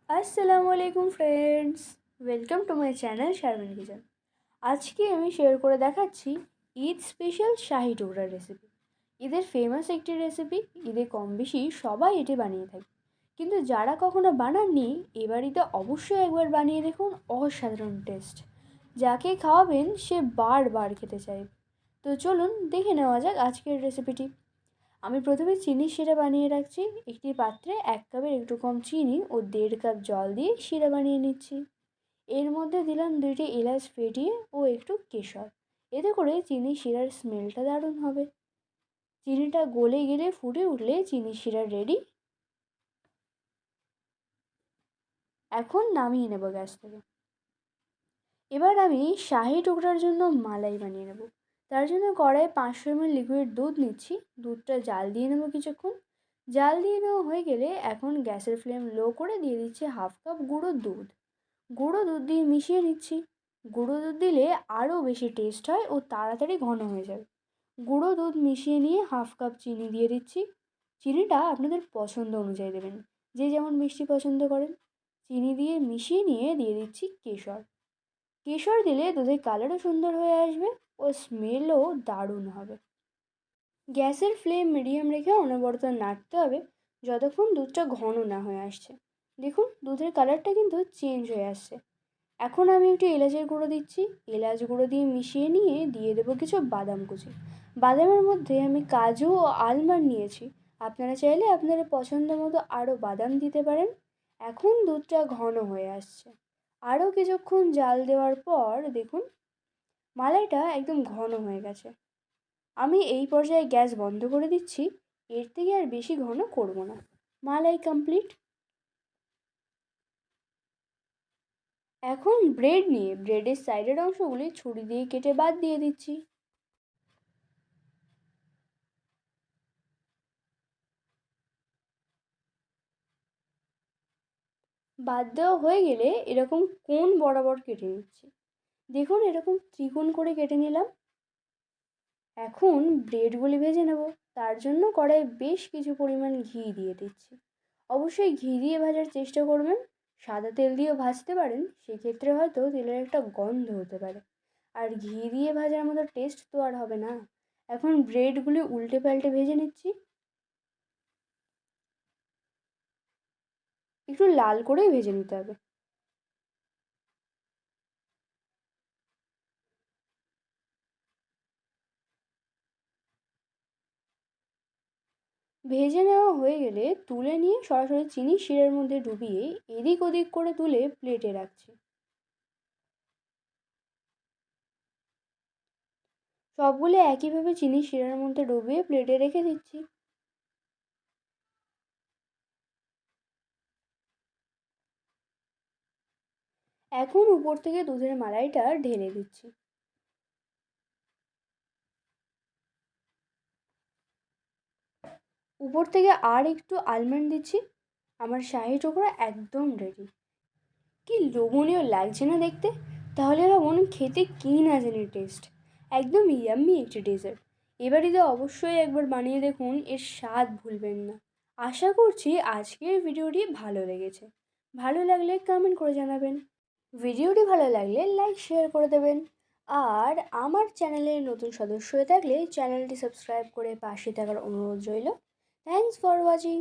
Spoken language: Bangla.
আসসালামু আলাইকুম friends, welcome to my channel Sharmin kitchen. আজকে আমি শেয়ার করে দেখাচ্ছি ঈদ স্পেশাল শাহি টুকরার রেসিপি। ঈদের ফেমাস একটি রেসিপি, ঈদে কম বেশি সবাই এটি বানিয়ে থাকে, কিন্তু যারা কখনো বানাননি এবার ঈদে অবশ্যই একবার বানিয়ে দেখুন। অসাধারণ টেস্ট, যাকে খাওয়াবেন সে বারবার খেতে চাইবে। তো চলুন দেখে নেওয়া যাক আজকের রেসিপিটি। আমি প্রথমে চিনির শিরা বানিয়ে রাখছি। একটি পাত্রে 1 কাপের একটু কম চিনি ও 1.5 কাপ জল দিয়ে শিরা বানিয়ে নিচ্ছি। এর মধ্যে দিলাম 2টি এলাচ ফেটিয়ে ও একটু কেশর। এতে করে চিনি শিরার স্মেলটা দারুণ হবে। চিনিটা গলে গেলে ফুটে উঠলে চিনি শিরা রেডি। এখন নামিয়ে নেব গ্যাস থেকে। এবার আমি শাহি টুকরার জন্য মালাই বানিয়ে নেব। তার জন্য কড়াইয়ে 500 ml লিকুইড দুধ নিচ্ছি। দুধটা জাল দিয়ে নেব কিছুক্ষণ। জাল দিয়ে নেওয়া হয়ে গেলে এখন গ্যাসের ফ্লেম লো করে দিয়ে দিচ্ছি 1/2 কাপ গুঁড়ো দুধ। গুঁড়ো দুধ দিয়ে মিশিয়ে নিচ্ছি। গুঁড়ো দুধ দিলে আরও বেশি টেস্ট হয় ও তাড়াতাড়ি ঘন হয়ে যাবে। গুঁড়ো দুধ মিশিয়ে নিয়ে 1/2 কাপ চিনি দিয়ে দিচ্ছি। চিনিটা আপনাদের পছন্দ অনুযায়ী দেবেন, যে যেমন মিষ্টি পছন্দ করেন। চিনি দিয়ে মিশিয়ে নিয়ে দিয়ে দিচ্ছি কেশর। কেশর দিলে দুধের কালারও সুন্দর হয়ে আসবে ও স্মেলও দারুণ হবে। গ্যাসের ফ্লেম মিডিয়াম রেখে অনবরত নাড়তে হবে যতক্ষণ দুধটা ঘন না হয়ে আসছে। দেখুন দুধের কালারটা কিন্তু চেঞ্জ হয়ে আসছে। এখন আমি একটু এলাচের গুঁড়ো দিচ্ছি। এলাচ গুঁড়ো দিয়ে মিশিয়ে নিয়ে দিয়ে দেবো কিছু বাদাম কুচি। বাদামের মধ্যে আমি কাজু ও আলমন্ড নিয়েছি। আপনারা চাইলে আপনাদের পছন্দ মতো আরও বাদাম দিতে পারেন। এখন দুধটা ঘন হয়ে আসছে। আরও কিছুক্ষণ জাল দেওয়ার পর দেখুন মালাইটা একদম ঘন হয়ে গেছে। আমি এই পর্যায়ে গ্যাস বন্ধ করে দিচ্ছি। এর থেকে আর বেশি ঘন করব না। মালাই কমপ্লিট। এখন ব্রেড নিয়ে ব্রেডের সাইডের অংশগুলি ছুরি দিয়ে কেটে বাদ দিয়ে দিচ্ছি। বাদ দেওয়া হয়ে গেলে এরকম কোণ বরাবর কেটে নিচ্ছি। দেখুন এরকম ত্রিকোণ করে কেটে নিলাম। এখন ব্রেডগুলি ভেজে নেব। তার জন্য কড়াইয়ে বেশ কিছু পরিমাণ ঘি দিয়ে দিচ্ছি। অবশ্যই ঘি দিয়ে ভাজার চেষ্টা করবেন। সাদা তেল দিয়েও ভাজতে পারেন, সেক্ষেত্রে হয়তো তেলের একটা গন্ধ হতে পারে। আর ঘি দিয়ে ভাজার মতো টেস্ট তো আর হবে না। এখন ব্রেডগুলি উল্টে পাল্টে ভেজে নিচ্ছি। একটু লাল করেই ভেজে নিতে হবে। ভেজে নেওয়া হয়ে গেলে তুলে নিয়ে সরাসরি চিনি শিরার মধ্যে ডুবিয়ে এদিক ওদিক করে তুলে প্লেটে রাখছি। সবগুলো একইভাবে চিনি শিরার মধ্যে ডুবিয়ে প্লেটে রেখে দিচ্ছি। এখন উপর থেকে দুধের মালাইটা ঢেলে দিচ্ছি। উপর থেকে আর একটু আলমন্ড দিচ্ছি। আমার শাহি টুকরা একদম রেডি। কি লোভনীয় লাগছে না দেখতে? তাহলে ভাবুন খেতে কী না জানি টেস্ট। একদম ইয়াম্মি একটি ডেজার্ট। এবারই তো অবশ্যই একবার বানিয়ে দেখুন, এর স্বাদ ভুলবেন না। আশা করছি আজকের ভিডিওটি ভালো লেগেছে। ভালো লাগলে কমেন্ট করে জানাবেন। ভিডিওটি ভালো লাগলে লাইক শেয়ার করে দেবেন। আর আমার চ্যানেলের নতুন সদস্য হয়ে থাকলে চ্যানেলটি সাবস্ক্রাইব করে পাশে থাকার অনুরোধ রইল। Thanks for watching.